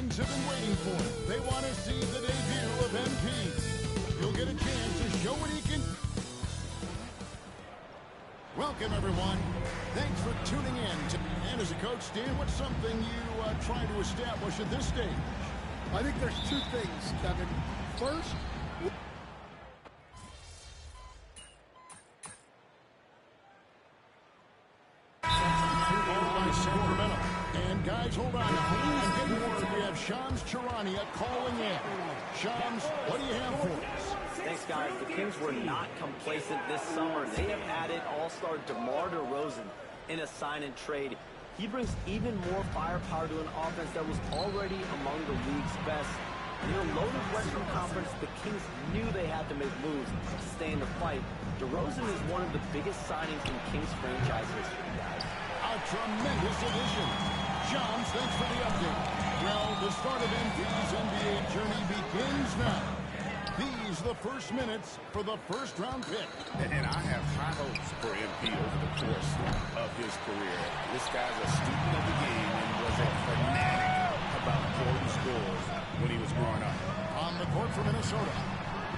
fans have been waiting for it. They want to see the debut of MP. He'll get a chance to show what he can. Welcome, everyone. Thanks for tuning in. And as a coach, Dan, what's something you try to establish at this stage? I think there's two things, Kevin. First, Sacramento. And guys, hold on now. I'm getting word we have Shams Charania calling in. Shams, what do you have for us? Thanks, guys. The Kings were not complacent this summer. They have added all-star DeMar DeRozan in a sign-and-trade. He brings even more firepower to an offense that was already among the league's best. In a loaded Western Conference, the Kings knew they had to make moves to stay in the fight. DeRozan is one of the biggest signings in Kings franchise history, guys. A tremendous addition. Shams, thanks for the update. Well, the start of MP's NBA journey begins now. These the first minutes for the first-round pick. And I have high hopes for MP over the course of his career. This guy's a student of the game and was a fanatic about quoting scores when he was growing up. On the court for Minnesota,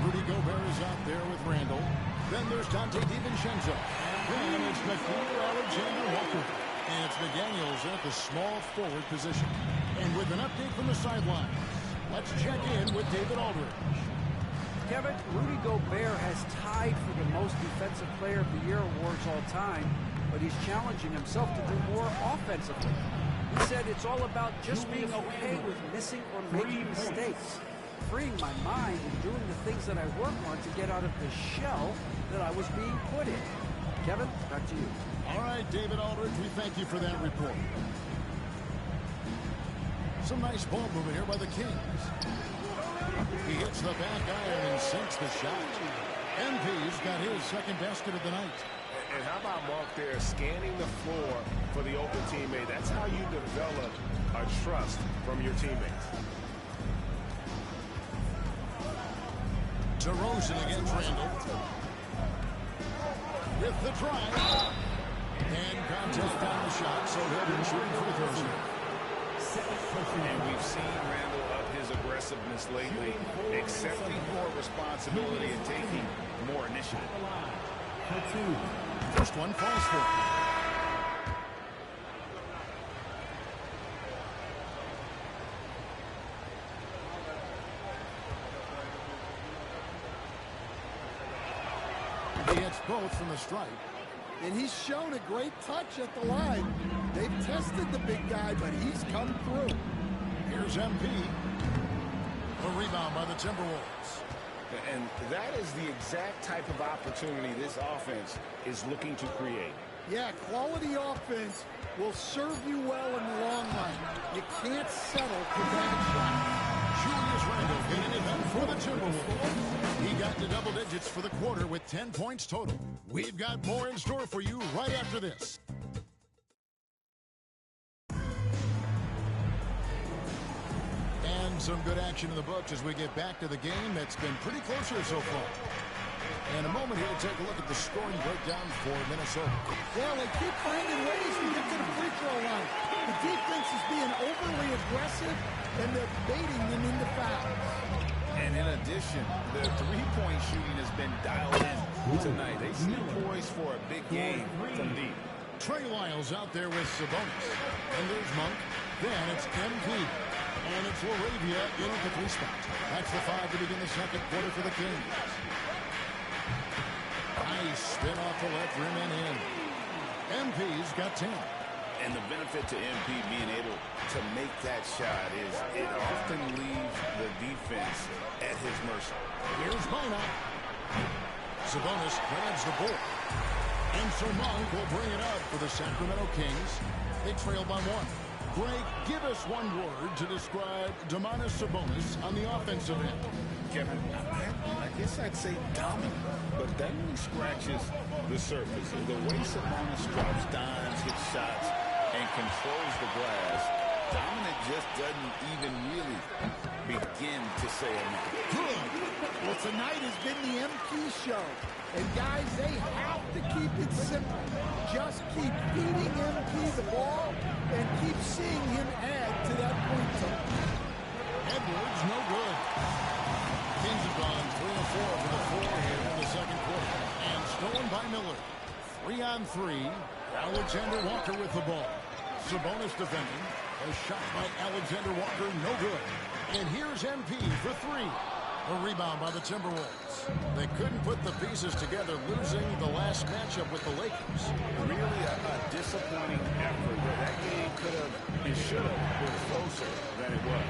Rudy Gobert is out there with Randall. Then there's Dante DiVincenzo. Then it's Nickeil Alexander-Walker. And it's McDaniels at the small forward position. And with an update from the sidelines, let's check in with David Aldridge. Kevin, Rudy Gobert has tied for the most defensive player of the year awards all time, but he's challenging himself to do more offensively. He said it's all about just being okay with missing or making mistakes, freeing my mind and doing the things that I work on to get out of the shell that I was being put in. Kevin, back to you. All right, David Aldridge, we thank you for that report. Some nice ball movement here by the Kings. He hits the back iron and sinks the shot. MP's got his second basket of the night. And how about Mark there scanning the floor for the open teammate? That's how you develop a trust from your teammates. DeRozan against Randall. With the drive. And contact on the shot, so he'll be shooting free throws here. And we've seen Randall up his aggressiveness lately, accepting more responsibility and taking more initiative. First one falls for him. He hits both from the stripe. and he's shown a great touch at the line. They've tested the big guy, but he's come through. Here's MP. A rebound by the Timberwolves. And that is the exact type of opportunity this offense is looking to create. Yeah, quality offense will serve you well in the long run. You can't settle for bad shots. Julius Randle getting it done for the Timberwolves. He got to double digits for the quarter with 10 points total. We've got more in store for you right after this. And some good action in the books as we get back to the game that's been pretty close here so far. In a moment here, we'll take a look at the scoring breakdown for Minnesota. Well, they keep finding ways to get to the free throw line. The defense is being overly aggressive, and they're baiting them into fouls. And in addition, the three-point shooting has been dialed in tonight. They seem poised for a big game from deep. Trey Lyles out there with Sabonis. And there's Monk. Then it's MP. And it's Laravia in at the 3 spot. That's the 5 to begin the second quarter for the Kings. Nice spin off the left rim and in. MP's got 10. And the benefit to MP being able to make that shot is it often leaves the defense at his mercy. Here's Mina. Sabonis grabs the ball. And so Monk will bring it up for the Sacramento Kings. They trail by 1. Greg, give us one word to describe Domantas Sabonis on the offensive end. Kevin, I guess I'd say dominant, but that really scratches the surface. The way Sabonis drops dimes, hits shots, and controls the glass, dominant just doesn't even really begin to say enough. Well, tonight has been the MP show. And, guys, they have to keep it simple. Just keep feeding MP the ball and keep seeing him add to that point total. Edwards, no good. Kings have gone 3 of 4 for the 4 here in the second quarter. And stolen by Miller. 3-on-3. Alexander Walker with the ball. Sabonis defending. A shot by Alexander Walker, no good. And here's MP for 3. A rebound by the Timberwolves. They couldn't put the pieces together, losing the last matchup with the Lakers. Really a disappointing effort. That game could have and should have been closer than it was.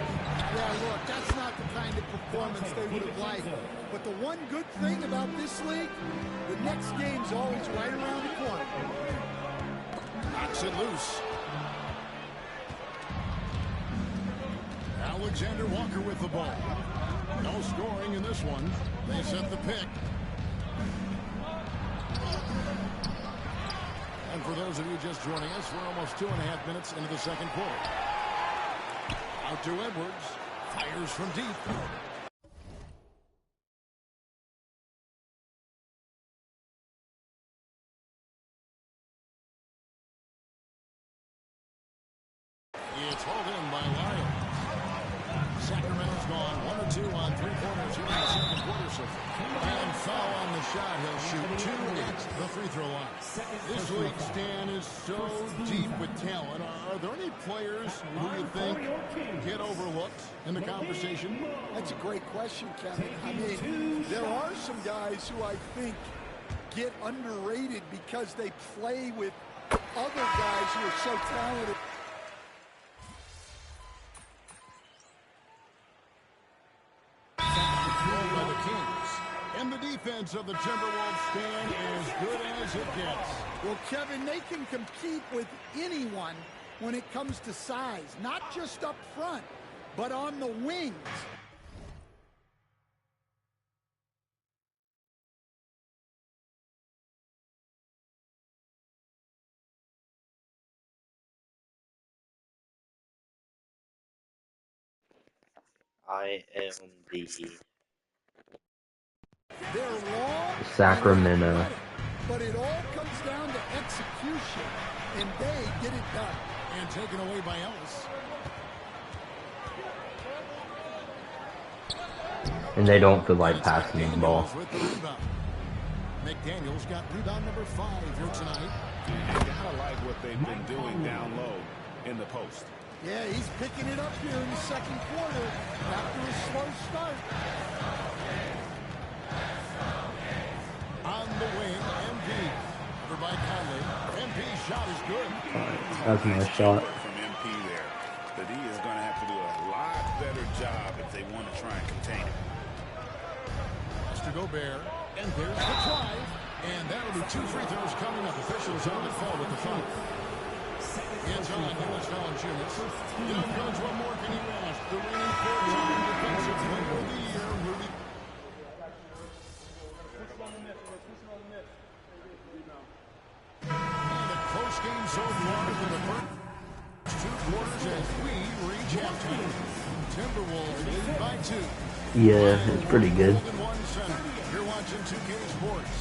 Yeah, look, that's not the kind of performance they would have liked. But the one good thing about this league, the next game's always right around the corner. Knocks it loose. Alexander Walker with the ball. No scoring in this one. They set the pick. And for those of you just joining us, we're almost 2.5 minutes into the second quarter. Out to Edwards. Fires from deep. It's hauled in by Lyons. Sacramento's gone 1 or 2 on 3-pointers here in the second quarter so far. And foul on the shot. He'll shoot 2 at the free throw line. This league, Stan, is so deep with talent. Are there any players who you think get overlooked in the conversation? That's a great question, Kevin. I mean, there are some guys who I think get underrated because they play with other guys who are so talented. By the Kings. And the defense of the Timberwolves, Stan, as good as it gets. Well, Kevin, they can compete with anyone when it comes to size, not just up front, but on the wings. I am the They're long, Sacramento. but it all comes down to execution, and they get it done. And taken away by Ellis. And they don't feel like passing the ball. With the rebound. McDaniels got rebound number 5 here tonight. You gotta like what they've been doing down low in the post. Yeah, he's picking it up here in the second quarter after a slow start. On the wing, MP. Over by Conley. MP's shot is good. That's my shot. From MP there. The D is going to have to do a lot better job if they want to try and contain it. Pass to Gobert. And there's the drive. And that'll be 2 free throws coming up. Officials on the foul with the foul. Hands on Dennis Valanciunas. Coach, what more can you ask? The reigning 4-time defensive player of the year, Rudy. And a close game so far for the first 2 quarters as we reach halftime. Timberwolves lead by 2. Yeah, it's pretty good. You're watching 2K Sports.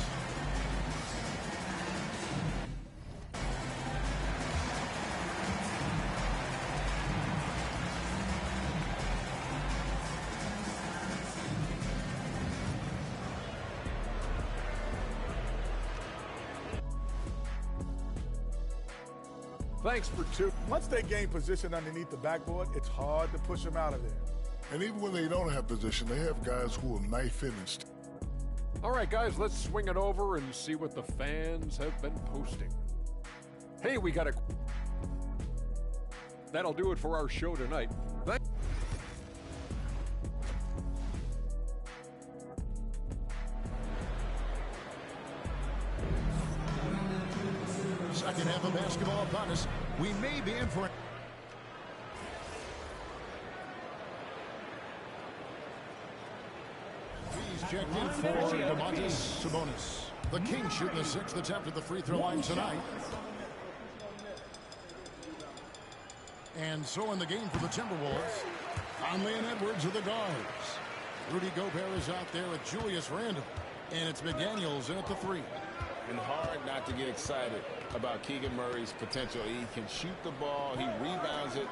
Thanks for 2. Once they gain position underneath the backboard, it's hard to push them out of there. And even when they don't have position, they have guys who will knife finished. All right, guys, let's swing it over and see what the fans have been posting. Hey, we got a... That'll do it for our show tonight. Second half of basketball upon us. We may be in for it. He's checked in for Domantas Sabonis. The Kings shooting the 6th attempt at the free throw line tonight. And so in the game for the Timberwolves, Conley and Edwards are the guards. Rudy Gobert is out there with Julius Randle. And it's McDaniels in at the 3. And hard not to get excited about Keegan Murray's potential. He can shoot the ball. He rebounds it.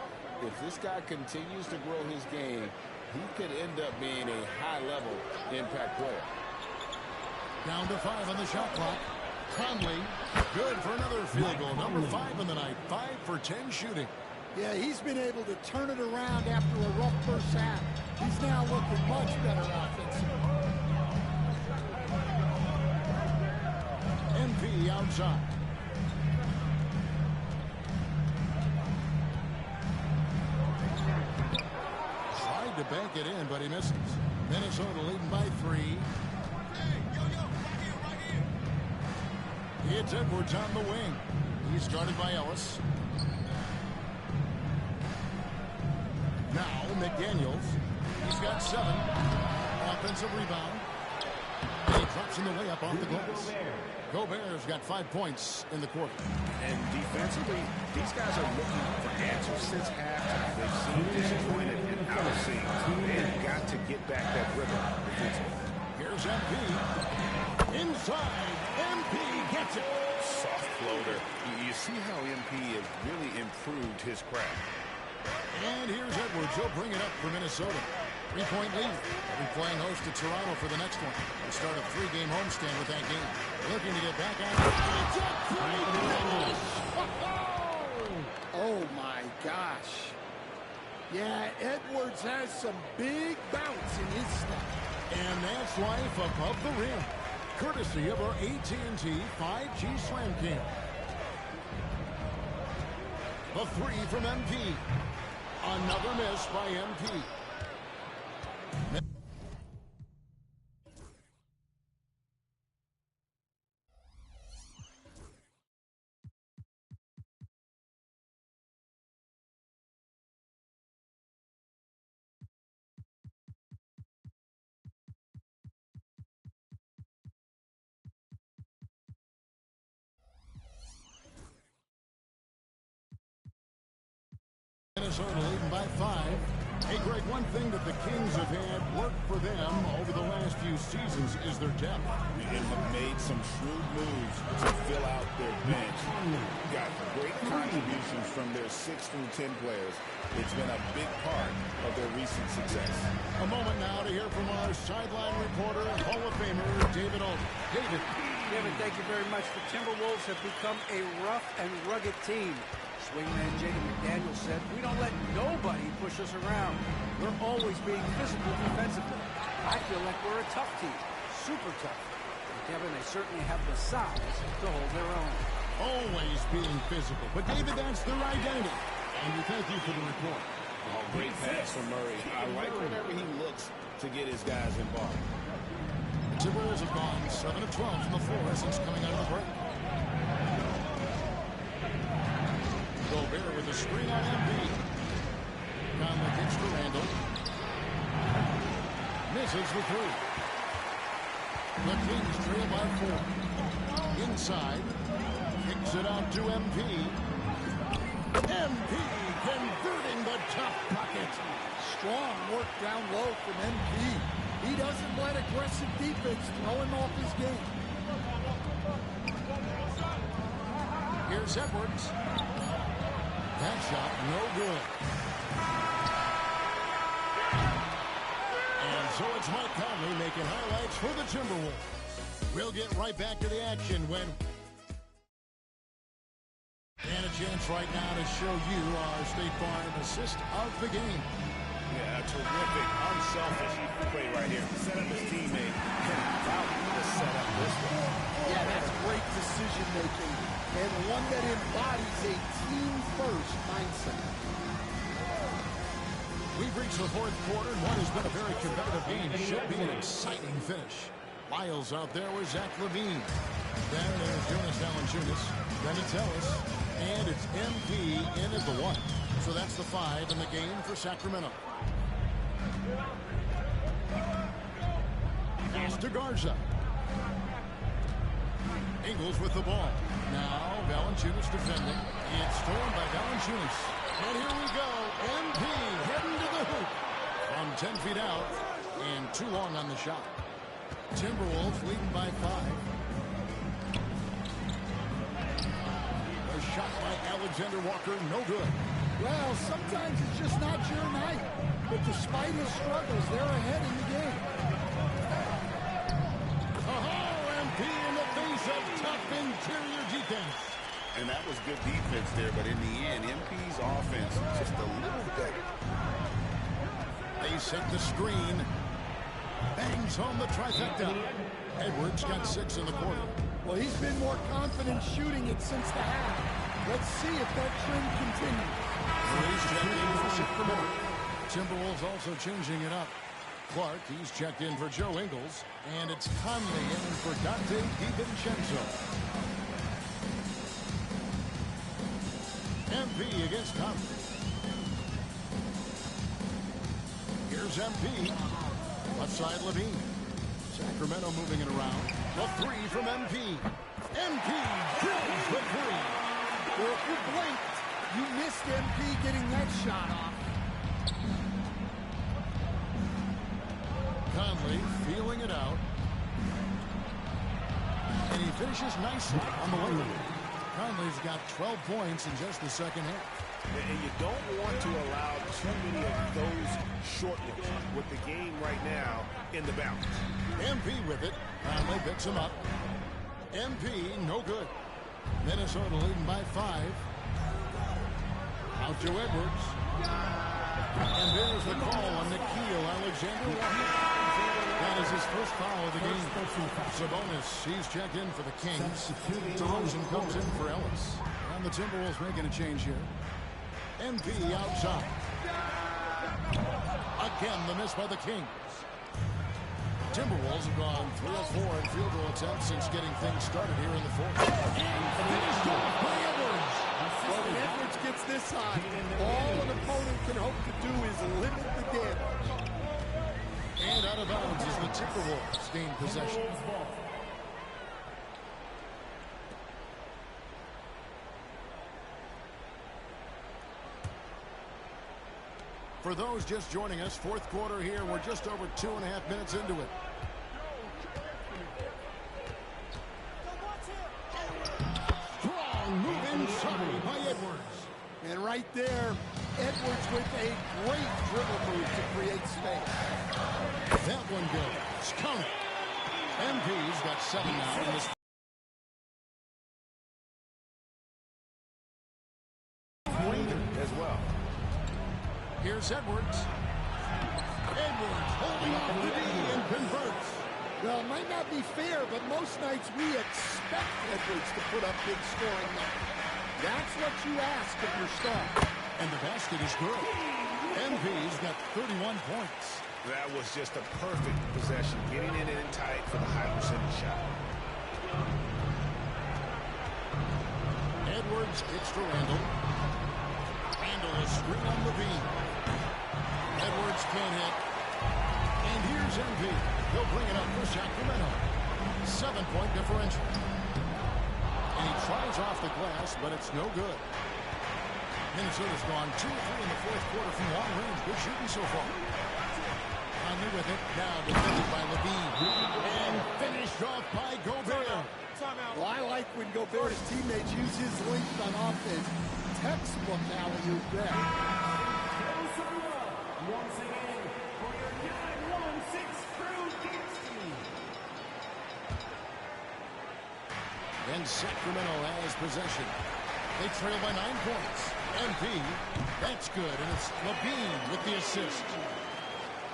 If this guy continues to grow his game, he could end up being a high-level impact player. Down to 5 on the shot clock. Conley, good for another field goal. Number 5 in the night. 5 for 10 shooting. Yeah, he's been able to turn it around after a rough first half. He's now looking much better offensively. MP outside. Tried to bank it in, but he misses. Minnesota leading by 3. It's Edwards on the wing. He's guarded by Ellis. Now McDaniels. He's got 7. Offensive rebound. And he drops in the layup off the glass. Gobert's got 5 points in the quarter. And defensively, these guys are looking for answers since halftime. They've seemed disappointed and out of sync. They've got to get back that rhythm defensively. Here's MP. Inside. MP gets it. Soft floater. You see how MP has really improved his craft. And here's Edwards. He'll bring it up for Minnesota. 3-point lead. They'll be playing host to Toronto for the next one. They start a 3-game homestand with that game. Looking to get back on it. Oh, my gosh. Yeah, Edwards has some big bounce in his step. And that's life above the rim. Courtesy of our AT&T 5G Slam Cam. The 3 from MP. Another miss by MP. Minnesota leading by 5. Hey, Greg, one thing that the Kings have had work for them over the last few seasons is their depth. And have made some shrewd moves to fill out their bench. Got great contributions from their 6 through 10 players. It's been a big part of their recent success. A moment now to hear from our sideline reporter, Hall of Famer David Aldridge. David. David, thank you very much. The Timberwolves have become a rough and rugged team. Swingman Jaden McDaniels said, "We don't let nobody push us around. We're always being physical defensively. I feel like we're a tough team, super tough. And Kevin, they certainly have the size to hold their own." Always being physical. But, David, that's their identity. And we thank you for the report. Oh, great pass from Murray. I like whenever he looks to get his guys involved. The Timberwolves have gone 7 of 12 from the floor since coming out of the break. Gobert with a screen on MP. Conley kicks to Randall. Misses the 3. The Kings trail by 4. Inside. Kicks it out to MP. MP converting the top pocket. Strong work down low from MP. He doesn't let aggressive defense throw him off his game. Here's Edwards. That shot, no good. And so it's Mike Conley making highlights for the Timberwolves. We'll get right back to the action when... And a chance right now to show you our State Farm assist of the game. Yeah, a terrific, unselfish play right here. Set up his teammate. About to set up this one. Yeah, that's great decision-making. And one that embodies a team-first mindset. We've reached the 4th quarter, and what has been a very competitive game should be an exciting finish. Lyles out there with Zach LaVine. Then there's Jonas Valanciunas. Then it's Ellis. And it's MP in at the 1. So that's the 5 in the game for Sacramento. Pass to Garza. Ingles with the ball. Now Valanciunas defending. It's stolen by Valanciunas. And here we go. MP heading to the hoop. From 10 feet out. And too long on the shot. Timberwolves leading by 5. A shot by Alexander Walker, no good. Well, sometimes it's just not your night. But despite his struggles, they're ahead in the game. MP in the face of tough interior defense. And that was good defense there, but in the end, MP's offense just a little better. They set the screen. Bangs home the trifecta. Edwards got 6 in the quarter. Well, he's been more confident shooting it since the half. Let's see if that trend continues. He's checking for Sacramento. Timberwolves also changing it up. Clark, he's checked in for Joe Ingles. And it's Conley in for Dante DiVincenzo. MP against Conley. Here's MP. Left side Levine. Sacramento moving it around. The 3 from MP. MP drills the 3. Well, if you blinked, you missed MP getting that shot off. Conley feeling it out. And he finishes nicely on the layup. Conley's got 12 points in just the second half. And you don't want to allow too many of those short ones with the game right now in the balance. MP with it. Conley picks him up. MP, no good. Minnesota leading by 5. Out to Edwards. And there's the call on Nickeil Alexander-Walker. That is his first foul of the game. Sabonis, he's checked in for the Kings. DeRozan comes in for Ellis. And the Timberwolves making a change here. MP outside. Again, the miss by the Kings. Timberwolves have gone 3 of 4 in field goal attempts since getting things started here in the fourth. And finished off by Edwards. Well, when Edwards gets this high, all an opponent can hope to do is limit the damage. And out of bounds as the Timberwolves gain possession. For those just joining us, fourth quarter here. We're just over 2.5 minutes into it. Strong move inside by Edwards. And right there, Edwards with a great dribble move to create space. That one goes. Count it. MP's got 7 now in this. As well. Here's Edwards. Edwards holding off the D and converts. Well, it might not be fair, but most nights we expect Edwards to put up big scoring numbers. That's what you ask of your star. And the basket is good. MP's got 31 points. That was just a perfect possession, getting in and tight for the high percentage shot. Edwards kicks to Randall. Randall is screen on Levine. Edwards can't hit. And here's MP. He'll bring it up for Sacramento. 7-point differential. And he tries off the glass, but it's no good. Minnesota's gone 2 of 3 in the fourth quarter from long range. Good shooting so far. Conley with it. Now defended by Levine. And finished off by Gobert. Well, I like when Gobert's teammates use his length on offense. Textbook alley-oop there. Once again, for your guy, 1-6 crew, Then Sacramento has possession. They trail by 9 points. MP, that's good, and it's Levine with the assist.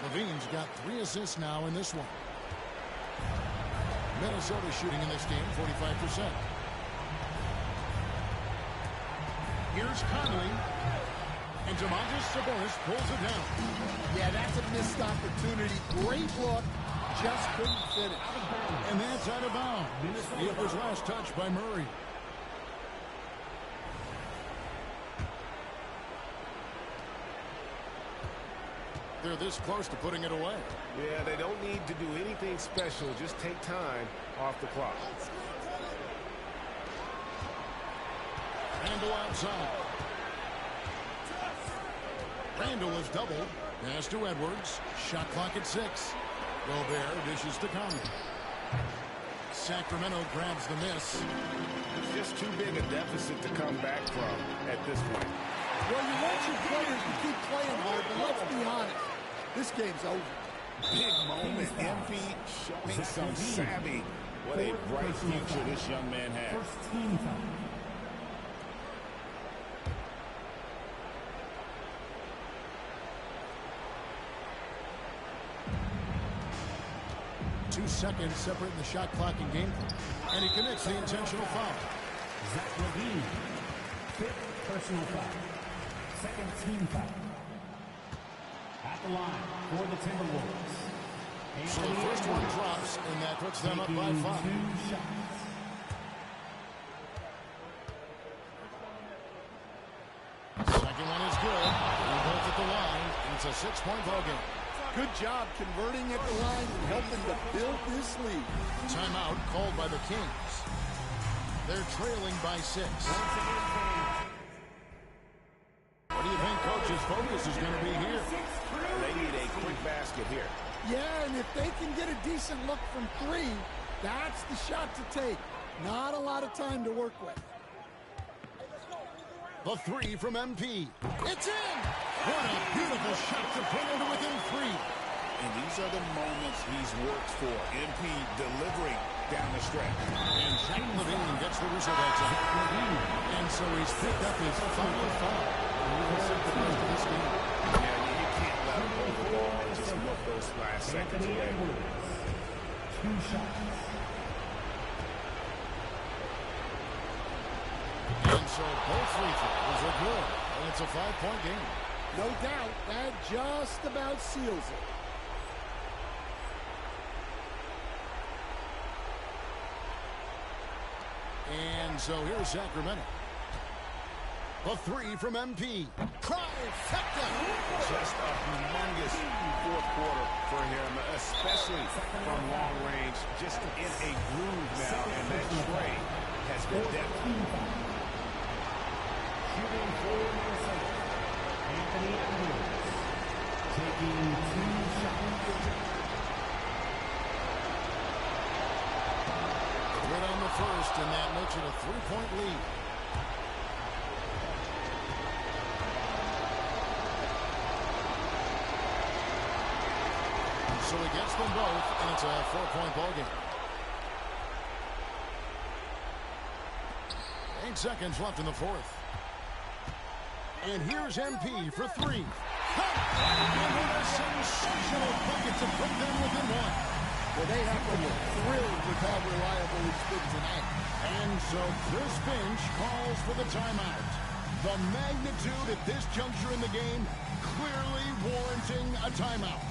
Levine's got 3 assists now in this one. Minnesota shooting in this game 45%. Here's Conley. And Domantas Sabonis pulls it down. Yeah, that's a missed opportunity. Great look. Just couldn't finish. And that's out of bounds. It was last touched by Murray. They're this close to putting it away. Yeah, they don't need to do anything special. Just take time off the clock. Randall outside. Randall is doubled. Pass to Edwards. Shot clock at 6. Gobert dishes to Conley. Sacramento grabs the miss. Just too big a deficit to come back from at this point. Well, you want your players to keep playing hard, but let's be honest. This game's over. Big moment. MP showing some savvy. What a bright future this young man has. First team foul. Two seconds separating the shot clock and game clock. And he commits the intentional foul. Zach LaVine. Fifth personal foul. Second team foul. At the line for the Timberwolves. So the first one drops, and that puts them up by 5. 2 shots. Second one is good. They're both at the line, and it's a 6-point ball game. Good job converting at the line and helping to build this lead. Timeout called by the Kings. They're trailing by 6. What do you think Coach's focus is going to be here? They need a quick basket here. Yeah, and if they can get a decent look from 3, that's the shot to take. Not a lot of time to work with. The 3 from MP. It's in! What a beautiful shot to bring him to within 3. And these are the moments he's worked for. MP delivering down the stretch. And Zach LaVine gets the whistle that's up. And so he's picked up his 5th foul. And he will sit the rest of this game. Yeah, you can't let him hold the ball and just milk those last seconds away. 2 shots. And so both free throws are good. And it's a 5-point game. No doubt, that just about seals it. And so here's Sacramento. The 3 from MP. Trifecta! Just a humongous fourth quarter for him, especially from long range. Just in a groove now, and that tray has been definitely. Shooting for Minnesota. Anthony Edwards. Taking 2 shots. Quit on the first, and that makes it a 3-point lead. So he gets them both, and it's a 4-point ball game. 8 seconds left in the fourth. And here's MP for 3. And what a sensational bucket to put them within 1. Well, they have to be thrilled with how reliable he's been tonight. And so Chris Finch calls for the timeout. The magnitude at this juncture in the game clearly warranting a timeout.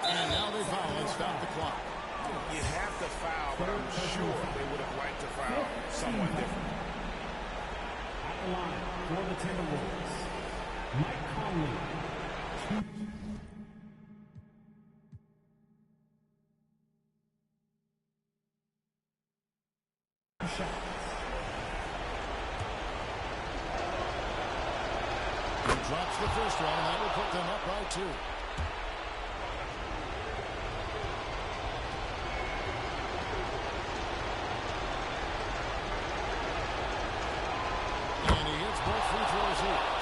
And now they foul and stop the clock. You have to foul, but I'm sure they would have liked to foul someone different. At the line for the Timberwolves. Mike Conley. 2 shots. He drops the first one, and that will put them up by 2.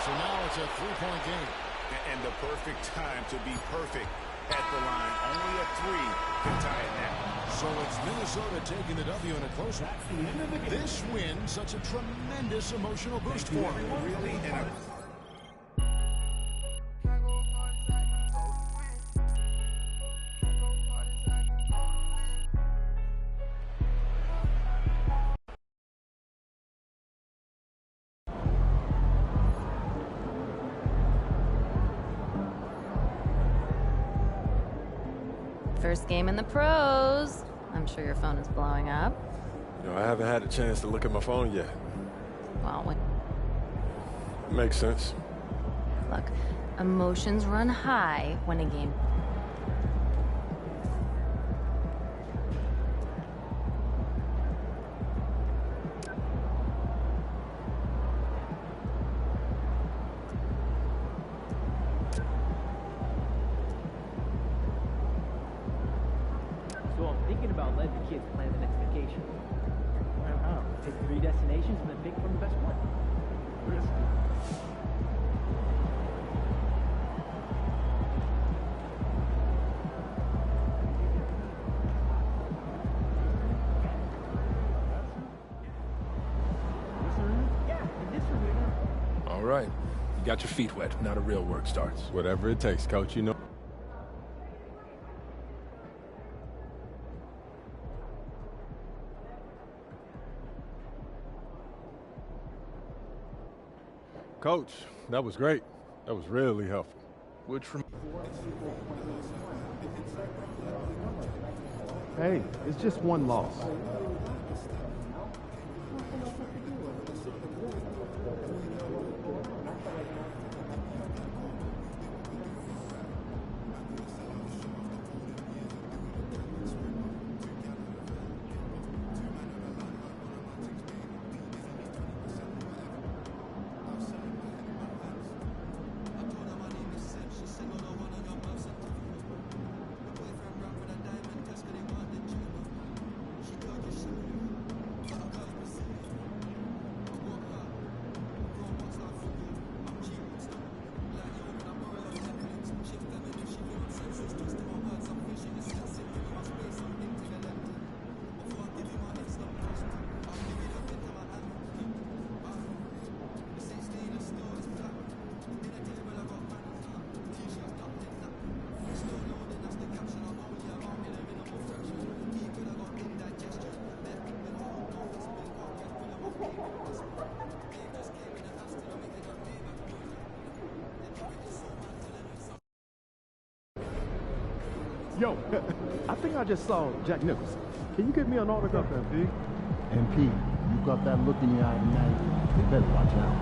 So now it's a 3-point game. And the perfect time to be perfect at the line. Only a 3 can tie it now. So it's Minnesota taking the W in a close one. This win, such a tremendous emotional boost for them. Really, and a First game in the pros. I'm sure your phone is blowing up. You know, I haven't had a chance to look at my phone yet. Well, Makes sense. look, emotions run high when a game... So I'm thinking about letting the kids plan the next vacation. I don't know, pick 3 destinations and then pick from the best one. All right. You got your feet wet. Now the real work starts. Whatever it takes, Coach, you know. Coach, that was great. That was really helpful. Hey, it's just one loss. Yo, I think I just saw Jack Nicholson. Can you get me an autograph, MP? MP, you got that look in your eye tonight. You better watch out.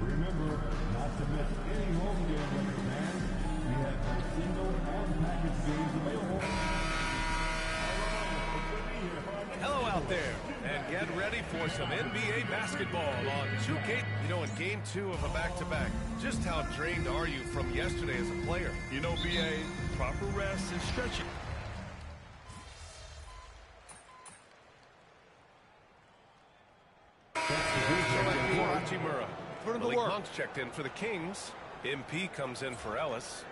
Remember not to miss any home game with your fans. We have both single and package games available. Hello out there, and get ready for some NBA basketball on 2K. You know, in game 2 of a back-to-back, just how drained are you from yesterday as a player? You know, BA, proper rest and stretching. Hachimura. Malik Monk's checked in for the Kings. MP comes in for Ellis.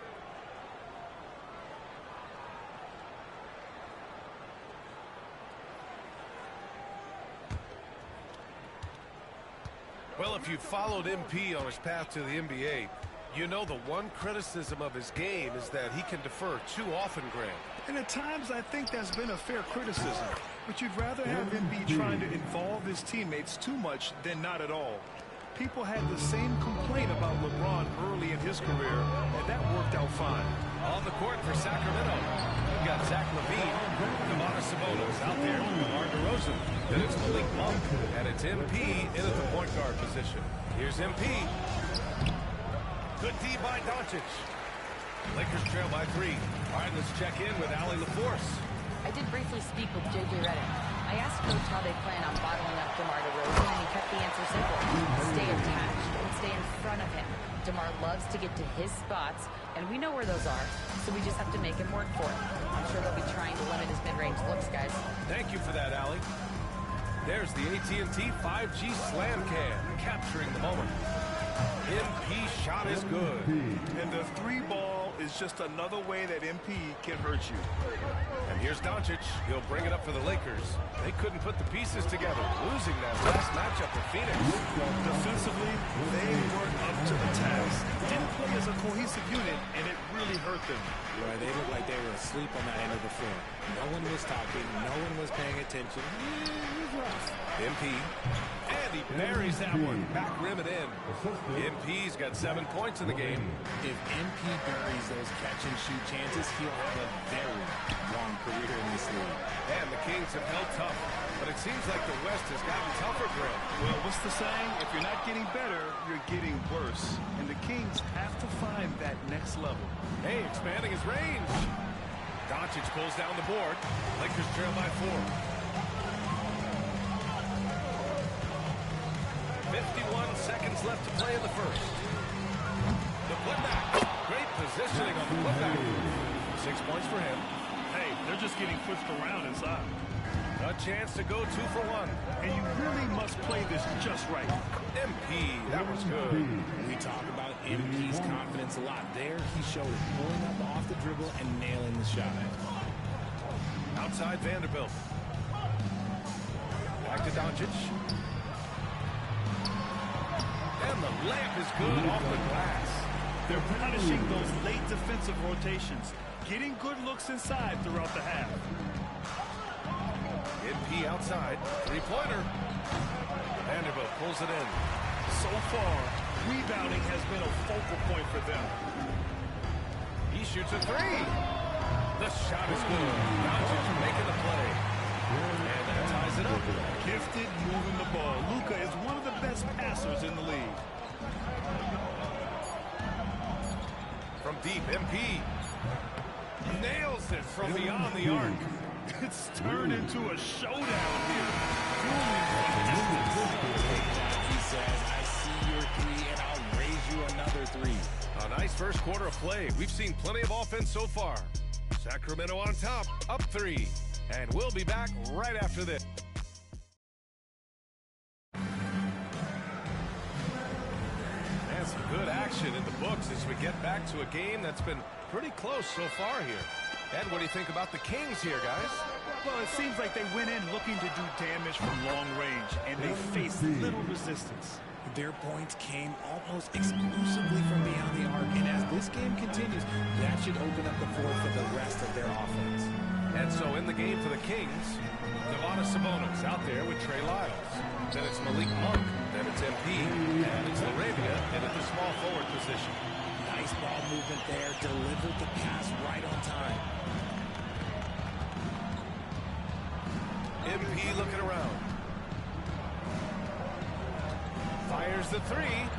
Well, if you followed MP on his path to the NBA, you know the one criticism of his game is that he can defer too often, Grant. And at times, I think that's been a fair criticism. But you'd rather have him be trying to involve his teammates too much than not at all. People had the same complaint about LeBron early in his career, and that worked out fine. On the court for Sacramento, we've got Zach LaVine, Domantas Sabonis out there, DeMar DeRozan. Then it's Malik Monk, and it's MP in at the point guard position. position. Here's MP. Good D by Doncic. Lakers trail by 3. All right, let's check in with Allie LaForce. I did briefly speak with J.J. Redick. I asked Coach how they plan on bottling up DeMar DeRozan, and he kept the answer simple. Stay attached and stay in front of him. DeMar loves to get to his spots, and we know where those are, so we just have to make him work for it. I'm sure they'll be trying to limit his mid-range looks, guys. Thank you for that, Allie. There's the AT&T 5G Slam Cam, capturing the moment. MP shot is good. And the 3-ball is just another way that MP can hurt you. And here's Doncic. He'll bring it up for the Lakers. They couldn't put the pieces together, losing that last matchup with Phoenix. Defensively, they weren't up to the task. Didn't play as a cohesive unit, and it really hurt them. Right, they looked like they were asleep on that end of the floor. No one was talking. No one was paying attention. It was rough. MP. And he buries that one. Back rim and in. MP's got 7 points in the game. If MP buries those catch-and-shoot chances, he'll have a very long career in this league. And the Kings have held tough. But it seems like the West has gotten tougher for him. Well, what's the saying? If you're not getting better, you're getting worse. And the Kings have to find that next level. Hey, expanding his range. Doncic pulls down the board. Lakers trail by 4. 51 seconds left to play in the first. The putback. Great positioning on the putback. 6 points for him. Hey, they're just getting pushed around inside. A chance to go 2 for 1. And you really must play this just right. MP, that was good. We talk about MP's confidence a lot. There, he showed it, pulling up off the dribble and nailing the shot. Outside Vanderbilt. Back to Doncic. And the layup is good off the glass. They're punishing those late defensive rotations, getting good looks inside throughout the half. MP outside. 3-pointer. Vanderbilt pulls it in. So far, rebounding has been a focal point for them. He shoots a 3. The shot is good. Doncic making the play. And that ties it up. Gifted moving the ball. Luka is one of the best passers in the league. From deep, MP nails it from beyond the arc. It's turned into a showdown here. He says, I see your 3 and I'll raise you another 3. A nice first quarter of play. We've seen plenty of offense so far. Sacramento on top, up 3. And we'll be back right after this. And some good action in the books as we get back to a game that's been pretty close so far here. Ed, what do you think about the Kings here, guys? Well, it seems like they went in looking to do damage from long range, and they faced little resistance. Their points came almost exclusively from beyond the arc, and as this game continues, that should open up the floor for the rest of their offense. And so in the game for the Kings, Domantas Sabonis out there with Trey Lyles. Then it's Malik Monk. Then it's MP. And it's LaRavia in at the small forward position. Nice ball movement there. Delivered the pass right on time. MP looking around. Fires the 3.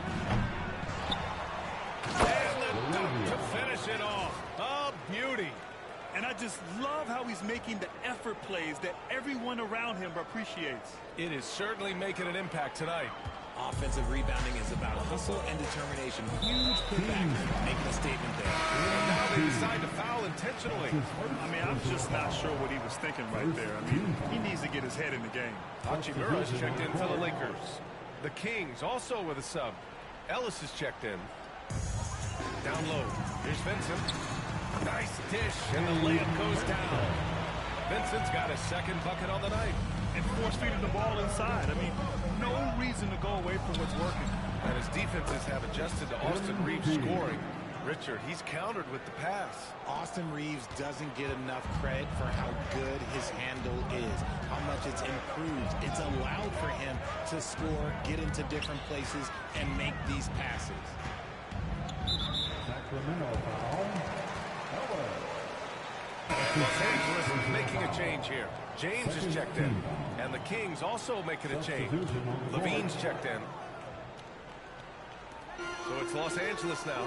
And the dunk to finish it off. A beauty. And I just love how he's making the effort plays that everyone around him appreciates. It is certainly making an impact tonight. Offensive rebounding is about hustle and determination. Huge putback, making a statement there. And now they decide to foul intentionally. I mean, I'm just not sure what he was thinking right there. I mean, he needs to get his head in the game. Hachimura's checked in for the Lakers. The Kings also with a sub. Ellis is checked in. Down low. Here's Vincent. Nice dish, and the layup goes down. Vincent's got his second bucket on the night. And force-feeding the ball inside. I mean, no reason to go away from what's working. And his defenses have adjusted to Austin Reeves scoring. Richard, he's countered with the pass. Austin Reeves doesn't get enough credit for how good his handle is, how much it's improved. It's allowed for him to score, get into different places, and make these passes. Sacramento foul. Los Angeles is making a change here. James is checked in. And the Kings also making a change. Levine's checked in. So it's Los Angeles now.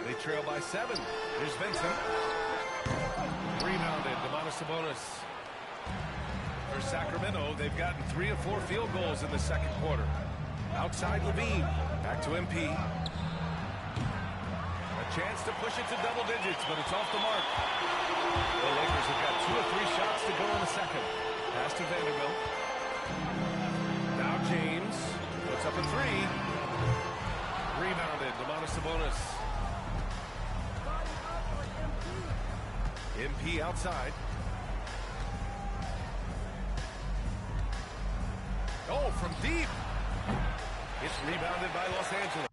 They trail by 7. Here's Vincent. Rebounded, Domantas Sabonis. For Sacramento, they've gotten 3 of 4 field goals in the second quarter. Outside Levine. Back to MP. A chance to push it to double digits, but it's off the mark. The Lakers have got 2 of 3 shots to go in the second. Pass to Vanderbilt. Now James puts up a 3. Rebounded, Domantas Sabonis. MP outside. Oh, from deep. It's rebounded by Los Angeles.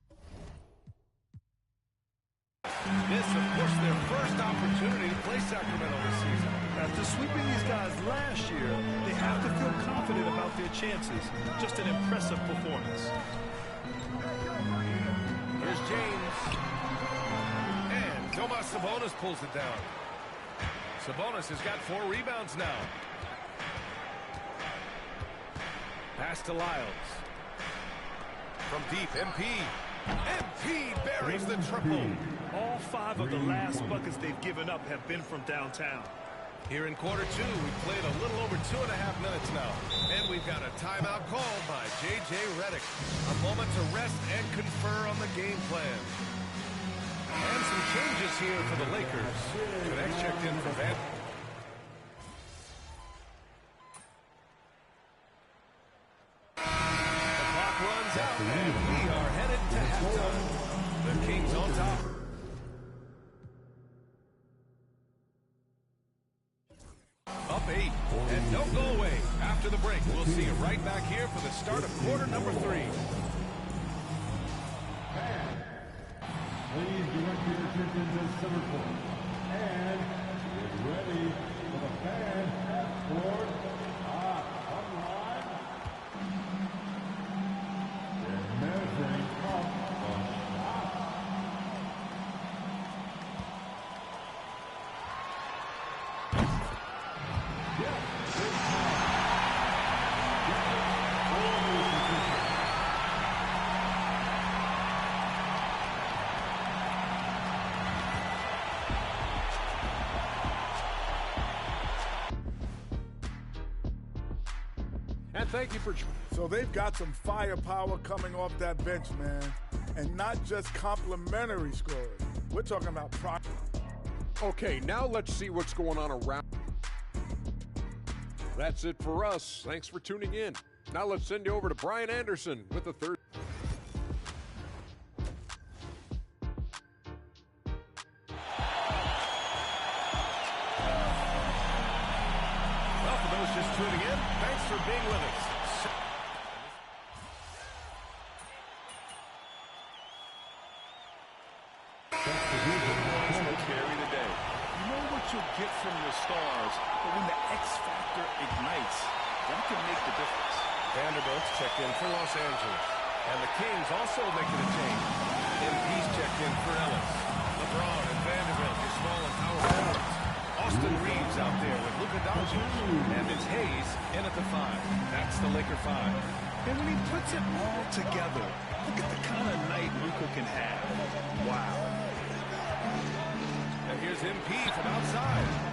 This, of course, their first opportunity to play Sacramento this season. After sweeping these guys last year, they have to feel confident about their chances. Just an impressive performance. Here's James. And Domantas Sabonis pulls it down. Sabonis has got 4 rebounds now. Pass to Lyles. From deep, MP. MP buries the triple. All 5 of the last buckets they've given up have been from downtown. Here in quarter 2, we've played a little over 2.5 minutes now. And we've got a timeout called by J.J. Redick. A moment to rest and confer on the game plan. And some changes here for the Lakers. Connect checked in for Van. The clock runs out, and we are headed to halftime. The Kings on top. Up 8, and don't go away. After the break, we'll see you right back here for the start of quarter number 3. Please direct your attention to center court. And get ready for the fan half court. Sunrise. They're measuring up the shot. And thank you for... So they've got some firepower coming off that bench, man. And not just complimentary scorers. We're talking about... Okay, now let's see what's going on around. That's it for us. Thanks for tuning in. Now let's send you over to Brian Anderson with the third. Well, for those just tuning in, thanks for being with us. Carry the day. You know what you'll get from your stars, but when the X factor ignites, that can make the difference. Vanderbilt's checked in for Los Angeles. And the Kings also making a change. MP's checked in for Ellis. LeBron and Vanderbilt, your small and power forwards. Austin Reeves out there with Luka Doncic. And it's Hayes in at the 5. That's the Laker 5. And when he puts it all together, look at the kind of night Luka can have. Wow. And here's MP from outside.